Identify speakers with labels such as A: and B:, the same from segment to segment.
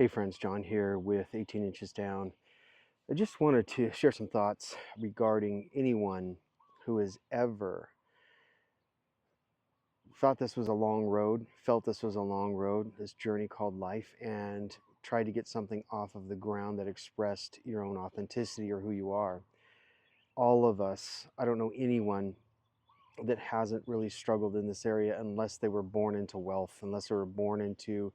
A: Hey friends, John here with 18 Inches Down. I just wanted to share some thoughts regarding anyone who has ever thought this was a long road, felt this was a long road, this journey called life, and tried to get something off of the ground that expressed your own authenticity or who you are. All of us, I don't know anyone that hasn't really struggled in this area unless they were born into wealth, unless they were born into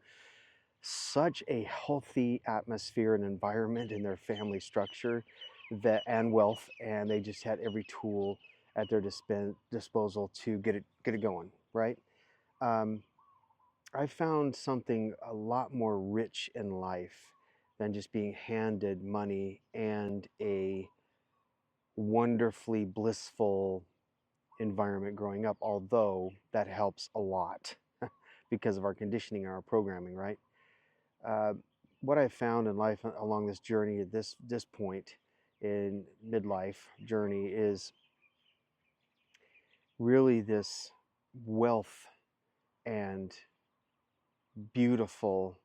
A: such a healthy atmosphere and environment in their family structure that and wealth, and they just had every tool at their disposal to get it going, right? um, I found something a lot more rich in life than just being handed money and a wonderfully blissful environment growing up, although that helps a lot because of our conditioning and our programming, right? Uh, what I found in life along this journey at this point in midlife journey is really this wealth and beautiful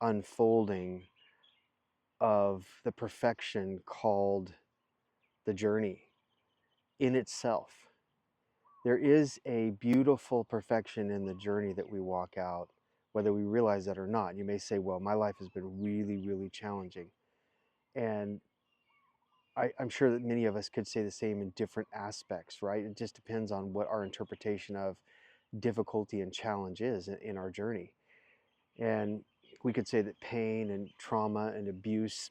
A: unfolding of the perfection called the journey in itself. There is a beautiful perfection in the journey that we walk out, whether we realize that or not. You may say, well, my life has been really, really challenging. And I'm sure that many of us could say the same in different aspects, right? It just depends on what our interpretation of difficulty and challenge is in our journey. And we could say that pain and trauma and abuse,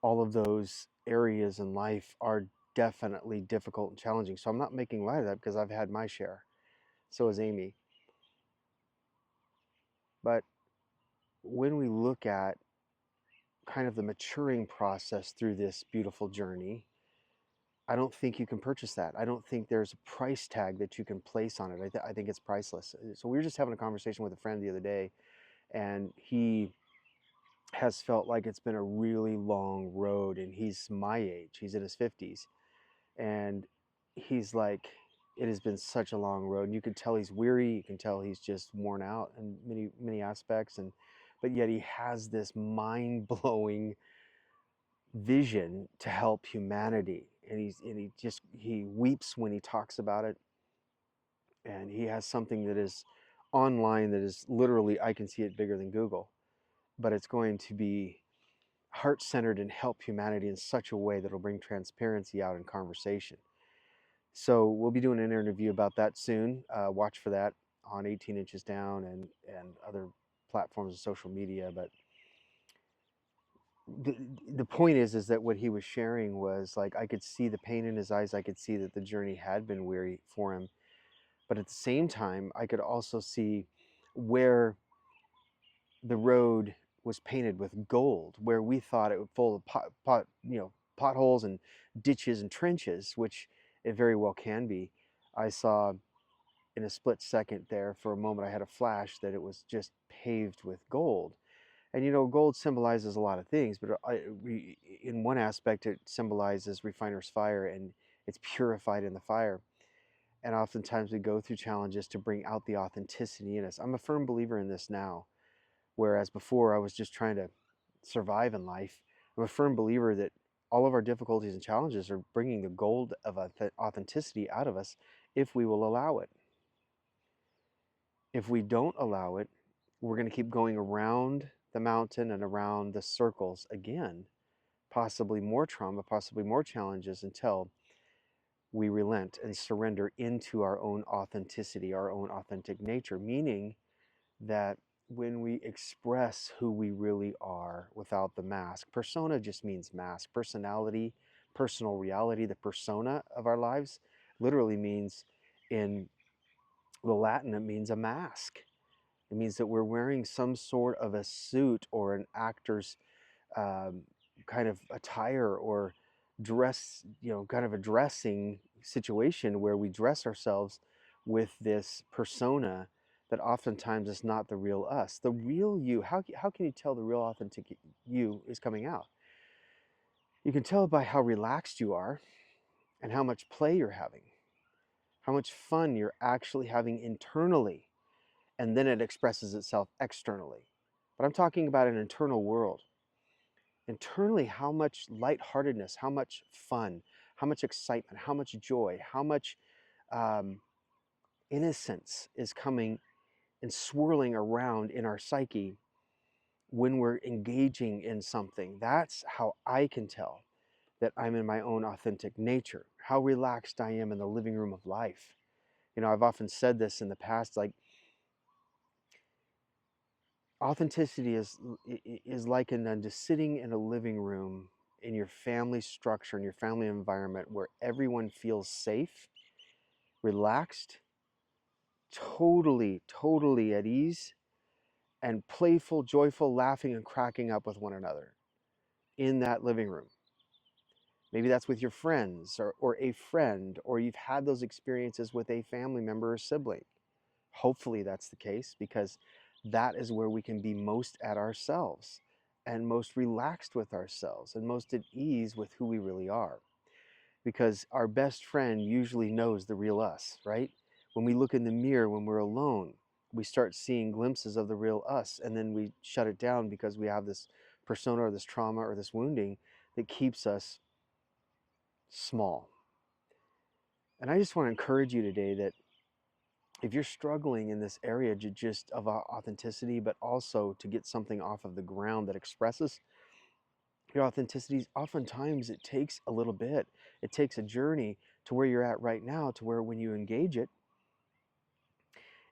A: all of those areas in life are definitely difficult and challenging. So I'm not making light of that because I've had my share. So has Amy. But when we look at kind of the maturing process through this beautiful journey, I don't think you can purchase that. I don't think there's a price tag that you can place on it. I think it's priceless. So we were just having a conversation with a friend the other day, and he has felt like it's been a really long road, and he's my age. He's in his 50s, and he's like, it has been such a long road. And you can tell he's weary. You can tell he's just worn out in many aspects, but yet he has this mind blowing vision to help humanity, and he weeps when he talks about it. And he has something that is online that is literally, I can see it bigger than Google, but it's going to be heart-centered and help humanity in such a way that will bring transparency out in conversation. So we'll be doing an interview about that soon. Watch for that on 18 Inches Down and other platforms of social media. But the point is that what he was sharing was like, I could see the pain in his eyes. I could see that the journey had been weary for him. But at the same time, I could also see where the road was painted with gold, where we thought it would full of potholes and ditches and trenches, which it very well can be. I saw in a split second there, for a moment I had a flash that it was just paved with gold. And gold symbolizes a lot of things, but in one aspect it symbolizes refiner's fire, and it's purified in the fire. And oftentimes we go through challenges to bring out the authenticity in us. I'm a firm believer in this now, whereas before I was just trying to survive in life. I'm a firm believer that all of our difficulties and challenges are bringing the gold of authenticity out of us if we will allow it. If we don't allow it, we're going to keep going around the mountain and around the circles again, possibly more trauma, possibly more challenges, until we relent and surrender into our own authenticity, our own authentic nature, meaning that when we express who we really are without the mask. Persona just means mask. Personality, personal reality, the persona of our lives literally means, in the Latin, it means a mask. It means that we're wearing some sort of a suit or an actor's um, kind of attire or dress, kind of a dressing situation where we dress ourselves with this persona that oftentimes is not the real us. The real you, how can you tell the real authentic you is coming out? You can tell by how relaxed you are and how much play you're having, how much fun you're actually having internally, and then it expresses itself externally. but I'm talking about an internal world. Internally, how much lightheartedness, how much fun, how much excitement, how much joy, how much um, innocence is coming and swirling around in our psyche when we're engaging in something. That's how I can tell that I'm in my own authentic nature, how relaxed I am in the living room of life. You know, I've often said this in the past, like authenticity is likened unto sitting in a living room in your family structure, in your family environment where everyone feels safe, relaxed, totally at ease, and playful, joyful, laughing and cracking up with one another in that living room. Maybe that's with your friends or a friend, or you've had those experiences with a family member or sibling. Hopefully that's the case, because that is where we can be most at ourselves and most relaxed with ourselves and most at ease with who we really are. Because our best friend usually knows the real us, right? When we look in the mirror when we're alone, we start seeing glimpses of the real us, and then we shut it down because we have this persona or this trauma or this wounding that keeps us small. And I just want to encourage you today that if you're struggling in this area to just of authenticity, but also to get something off of the ground that expresses your authenticity, oftentimes it takes a little bit. It takes a journey to where you're at right now, to where when you engage it,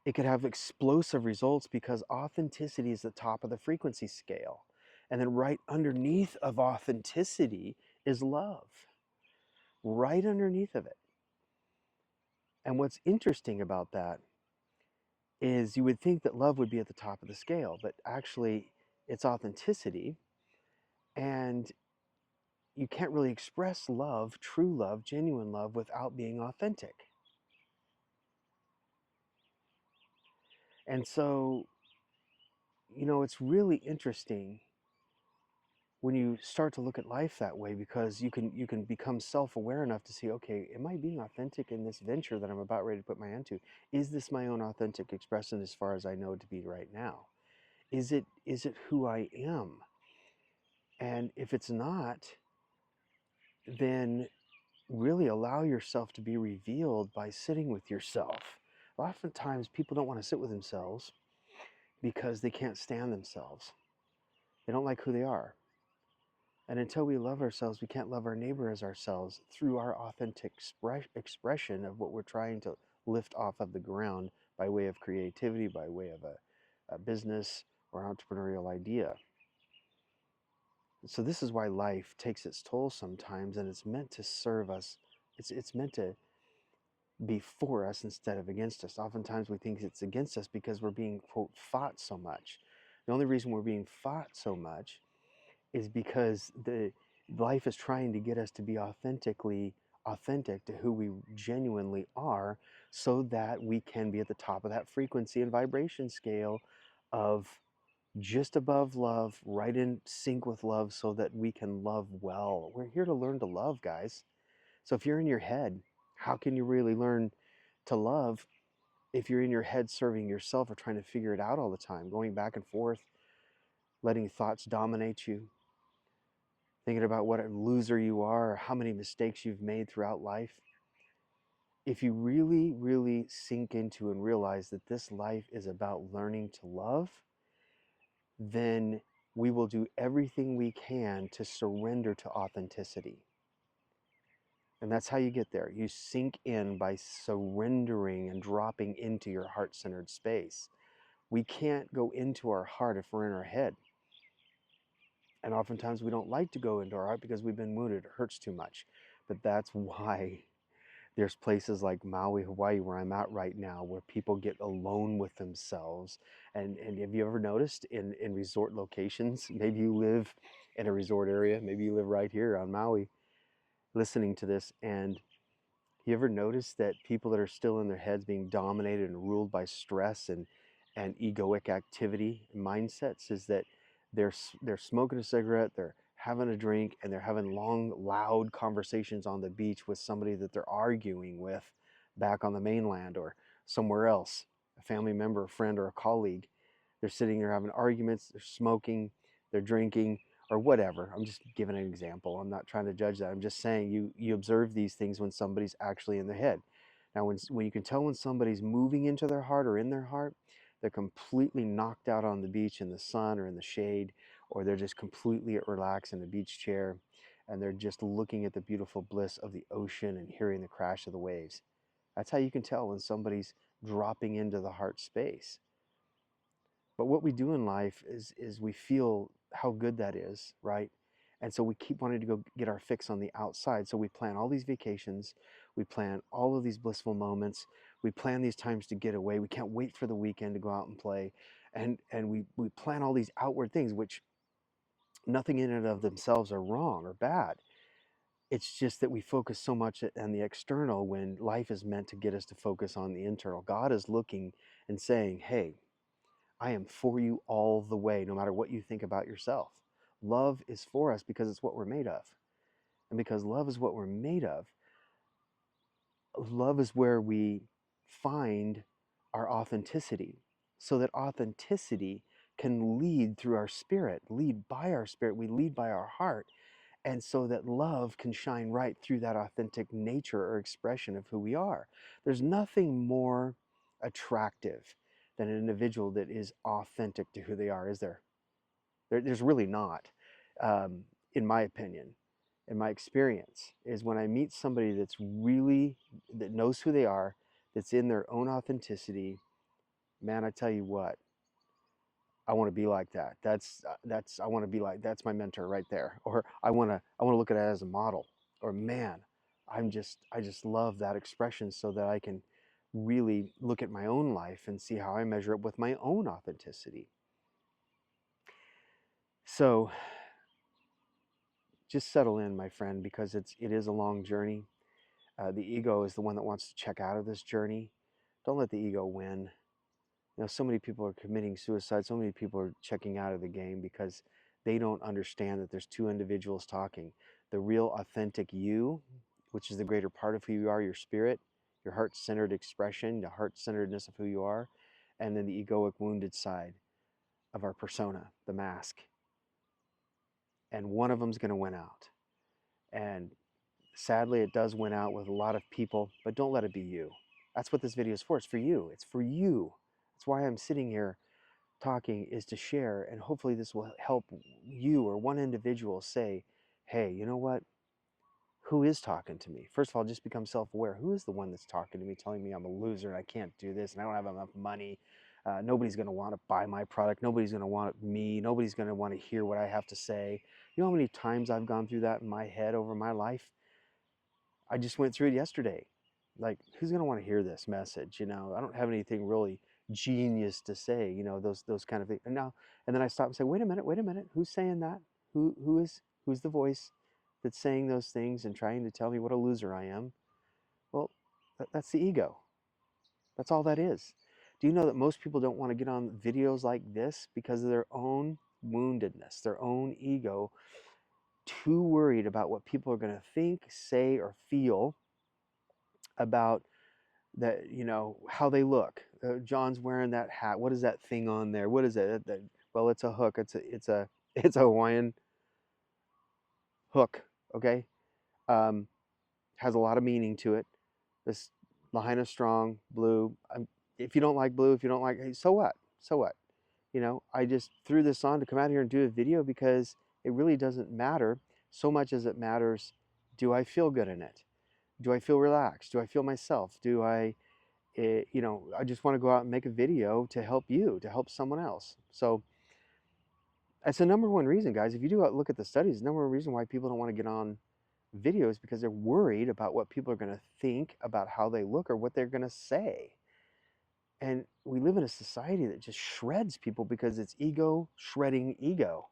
A: it could have explosive results, because authenticity is the top of the frequency scale. And then right underneath of authenticity is love, right underneath of it. And what's interesting about that is you would think that love would be at the top of the scale, but actually it's authenticity. And you can't really express love, true love, genuine love, without being authentic. And so, you know, it's really interesting when you start to look at life that way, because you can become self-aware enough to see, okay, am I being authentic in this venture that I'm about ready to put my hand to? Is this my own authentic expression as far as I know it to be right now? Is it who I am? And if it's not, then really allow yourself to be revealed by sitting with yourself. Oftentimes, people don't want to sit with themselves because they can't stand themselves. They don't like who they are. And until we love ourselves, we can't love our neighbor as ourselves through our authentic expression of what we're trying to lift off of the ground by way of creativity, by way of a business or entrepreneurial idea. So this is why life takes its toll sometimes, and it's meant to serve us. It's meant to be for us instead of against us. Oftentimes we think it's against us because we're being, quote, fought so much. The only reason we're being fought so much is because the life is trying to get us to be authentic to who we genuinely are, so that we can be at the top of that frequency and vibration scale of just above love, right in sync with love, so that we can love well. We're here to learn to love, guys. So if you're in your head, how can you really learn to love if you're in your head serving yourself or trying to figure it out all the time, going back and forth, letting thoughts dominate you, thinking about what a loser you are or how many mistakes you've made throughout life? If you really sink into and realize that this life is about learning to love, then we will do everything we can to surrender to authenticity. And that's how you get there. You sink in by surrendering and dropping into your heart-centered space. We can't go into our heart if we're in our head. And oftentimes we don't like to go into our heart because we've been wounded. It hurts too much. But that's why there's places like Maui, Hawaii, where I'm at right now, where people get alone with themselves. And have you ever noticed in resort locations, maybe you live in a resort area, maybe you live right here on Maui, listening to this, and you ever notice that people that are still in their heads being dominated and ruled by stress and egoic activity and mindsets, is that they're smoking a cigarette, they're having a drink, and they're having long, loud conversations on the beach with somebody that they're arguing with back on the mainland or somewhere else, a family member, a friend, or a colleague. They're sitting there having arguments, they're smoking, they're drinking, or whatever. I'm just giving an example. I'm not trying to judge that. I'm just saying you observe these things when somebody's actually in their head. Now, when you can tell when somebody's moving into their heart or in their heart, they're completely knocked out on the beach in the sun or in the shade, or they're just completely relaxed in a beach chair, and they're just looking at the beautiful bliss of the ocean and hearing the crash of the waves. That's how you can tell when somebody's dropping into the heart space. But what we do in life is we feel how good that is, right? And so we keep wanting to go get our fix on the outside. So we plan all these vacations, we plan all of these blissful moments, we plan these times to get away. We can't wait for the weekend to go out and play. And we plan all these outward things, which nothing in and of themselves are wrong or bad. It's just that we focus so much on the external when life is meant to get us to focus on the internal. God is looking and saying, hey, I am for you all the way, no matter what you think about yourself. Love is for us because it's what we're made of. And because love is what we're made of, love is where we find our authenticity. So that authenticity can lead through our spirit, lead by our spirit, we lead by our heart. And so that love can shine right through that authentic nature or expression of who we are. There's nothing more attractive than an individual that is authentic to who they are, is there? There's really not, um, in my opinion, in my experience, is when I meet somebody that's really, that knows who they are, that's in their own authenticity, man, I tell you what, I want to be like that. I want to be like, that's my mentor right there. Or I want to look at it as a model. Or man, I just love that expression so that I can really look at my own life and see how I measure up with my own authenticity. So just settle in, my friend, because it is a long journey. The ego is the one that wants to check out of this journey. Don't let the ego win. So many people are committing suicide. So many people are checking out of the game because they don't understand that there's two individuals talking. The real authentic you, which is the greater part of who you are, your spirit, your heart-centered expression, the heart-centeredness of who you are, and then the egoic wounded side of our persona, the mask. And one of them's going to win out. And sadly, it does win out with a lot of people, but don't let it be you. That's what this video is for. It's for you. It's for you. That's why I'm sitting here talking, is to share, and hopefully this will help you or one individual say, hey, you know what? Who is talking to me? First of all, just become self-aware. Who is the one that's talking to me, telling me I'm a loser and I can't do this and I don't have enough money? Nobody's going to want to buy my product. Nobody's going to want me. Nobody's going to want to hear what I have to say. You know how many times I've gone through that in my head over my life? I just went through it yesterday. Like, who's going to want to hear this message? I don't have anything really genius to say, those kind of things. And then I stop and say, wait a minute, who's saying that? Who's the voice that's saying those things and trying to tell me what a loser I am? Well, that's the ego. That's all that is. Do you know that most people don't want to get on videos like this because of their own woundedness, their own ego, too worried about what people are going to think, say, or feel about that, how they look. John's wearing that hat. What is that thing on there? What is it? Well, it's a hook. It's a Hawaiian hook. Okay, has a lot of meaning to it. This Lahaina Strong blue. If you don't like blue, if you don't like, hey, so what? So what? I just threw this on to come out here and do a video because it really doesn't matter so much as it matters. Do I feel good in it? Do I feel relaxed? Do I feel myself? I just want to go out and make a video to help you, to help someone else. So that's the number one reason, guys. If you do look at the studies, the number one reason why people don't want to get on videos because they're worried about what people are going to think about how they look or what they're going to say. And we live in a society that just shreds people because it's ego shredding ego.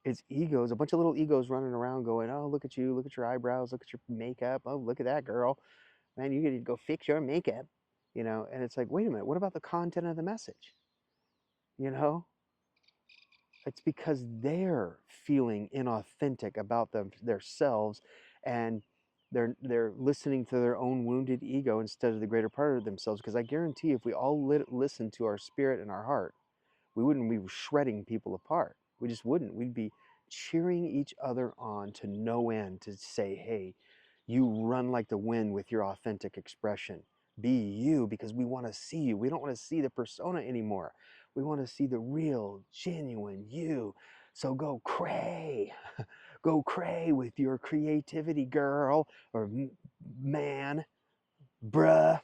A: It's egos, a bunch of little egos running around going, oh, look at you, look at your eyebrows, look at your makeup. Oh, look at that girl. Man, you need to go fix your makeup. And it's like, wait a minute, what about the content of the message? You know, it's because they're feeling inauthentic about themselves, and they're listening to their own wounded ego instead of the greater part of themselves. Because I guarantee if we all listen to our spirit and our heart, We wouldn't be shredding people apart. We just wouldn't. We'd be cheering each other on to no end to say, hey, you run like the wind with your authentic expression. Be you, because we want to see you. We don't want to see the persona anymore. We want to see the real, genuine you. So go cray. Go cray with your creativity, girl or man, bruh.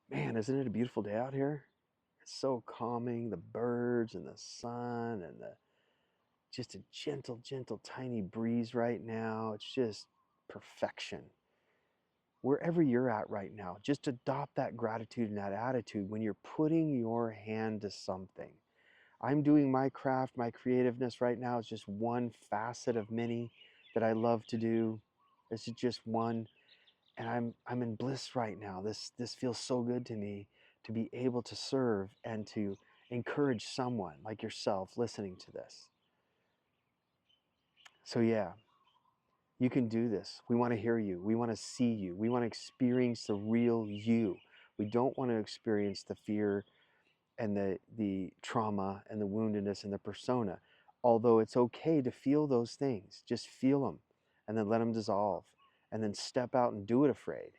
A: Man, isn't it a beautiful day out here? It's so calming. The birds and the sun and the just a gentle, gentle, tiny breeze right now. It's just perfection. Wherever you're at right now, just adopt that gratitude and that attitude when you're putting your hand to something. I'm doing my craft, my creativeness right now is just one facet of many that I love to do. This is just one, and I'm in bliss right now. This feels so good to me to be able to serve and to encourage someone like yourself listening to this. So yeah, you can do this. We want to hear you. We want to see you. We want to experience the real you. We don't want to experience the fear and the trauma and the woundedness and the persona. Although it's okay to feel those things, just feel them and then let them dissolve and then step out and do it afraid.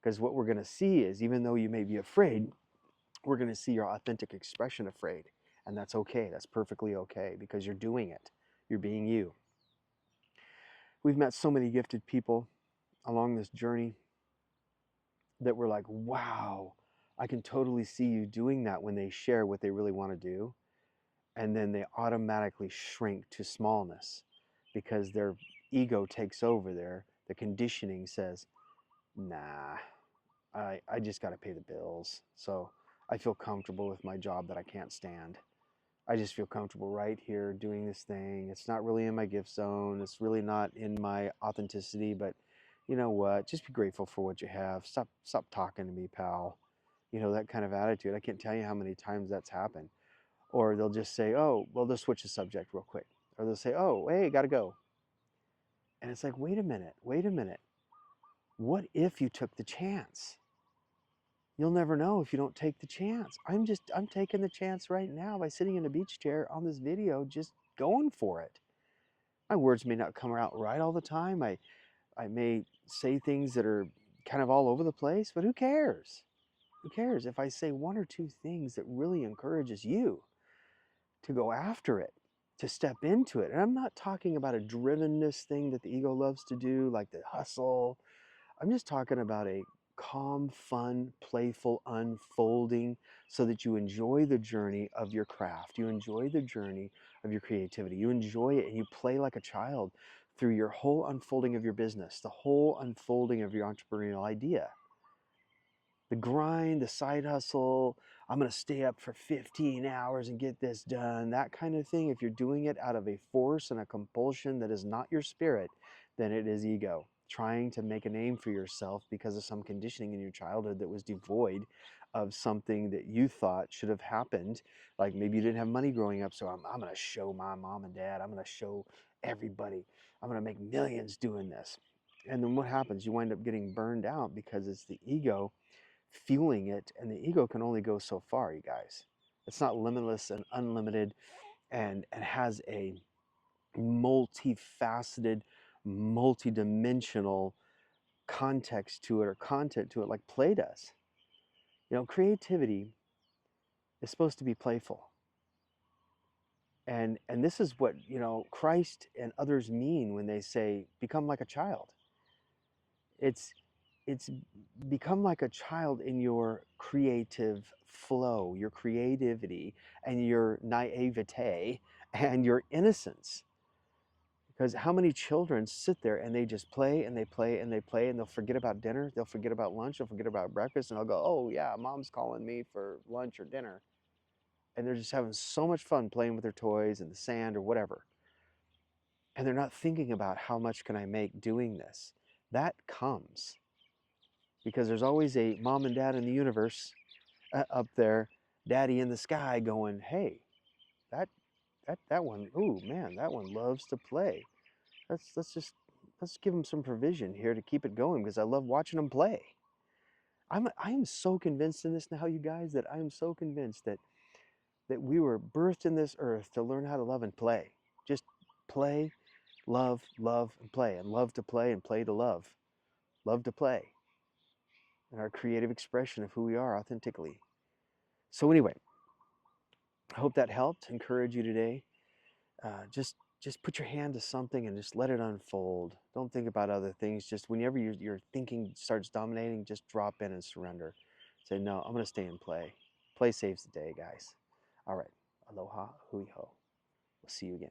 A: Because what we're going to see is, even though you may be afraid, we're going to see your authentic expression afraid. And that's okay. That's perfectly okay, because you're doing it. You're being you. We've met so many gifted people along this journey that we're like, wow, I can totally see you doing that when they share what they really want to do. And then they automatically shrink to smallness because their ego takes over there. The conditioning says, nah, I just got to pay the bills. So I feel comfortable with my job that I can't stand. I just feel comfortable right here doing this thing. It's not really in my gift zone. It's really not in my authenticity, but you know what? Just be grateful for what you have. Stop talking to me, pal. You know, that kind of attitude. I can't tell you how many times that's happened. Or they'll just say, oh, well, they'll switch the subject real quick. Or they'll say, oh, hey, gotta go. And it's like, wait a minute, wait a minute. What if you took the chance? You'll never know if you don't take the chance. I'm taking the chance right now by sitting in a beach chair on this video, just going for it. My words may not come out right all the time. I may say things that are kind of all over the place, but who cares? Who cares if I say one or two things that really encourages you to go after it, to step into it? And I'm not talking about a drivenness thing that the ego loves to do, like the hustle. I'm just talking about a calm, fun, playful unfolding so that you enjoy the journey of your craft. You enjoy the journey of your creativity. You enjoy it and you play like a child through your whole unfolding of your business, the whole unfolding of your entrepreneurial idea. The grind, the side hustle, I'm going to stay up for 15 hours and get this done, that kind of thing. If you're doing it out of a force and a compulsion that is not your spirit, then it is ego trying to make a name for yourself because of some conditioning in your childhood that was devoid of something that you thought should have happened. Like maybe you didn't have money growing up, so I'm going to show my mom and dad, I'm going to show everybody, I'm going to make millions doing this. And then what happens? You wind up getting burned out because it's the ego fueling it, and the ego can only go so far, you guys. It's not limitless and unlimited, and has a multifaceted, multidimensional context to it or content to it, like play does. You know, creativity is supposed to be playful. And this is what, you know, Christ and others mean when they say become like a child. It's become like a child in your creative flow, your creativity, and your naivete and your innocence. Because how many children sit there and they just play and they play and they play, and they'll forget about dinner, they'll forget about lunch, they'll forget about breakfast, and they'll go, oh yeah, mom's calling me for lunch or dinner. And they're just having so much fun playing with their toys in the sand or whatever. And they're not thinking about how much can I make doing this. That comes because there's always a mom and dad in the universe up there, daddy in the sky, going, hey, that that one, ooh man, that one loves to play. Let's give them some provision here to keep it going, because I love watching them play. I am so convinced in this now, you guys, that I am so convinced that we were birthed in this earth to learn how to love and play. Just play, love, love, and play, and love to play and play to love. Love to play, and our creative expression of who we are authentically. So anyway, I hope that helped encourage you today. Just put your hand to something and just let it unfold. Don't think about other things. Just whenever your thinking starts dominating, just drop in and surrender. Say, no, I'm going to stay and play. Play saves the day, guys. All right. Aloha, hui ho. We'll see you again.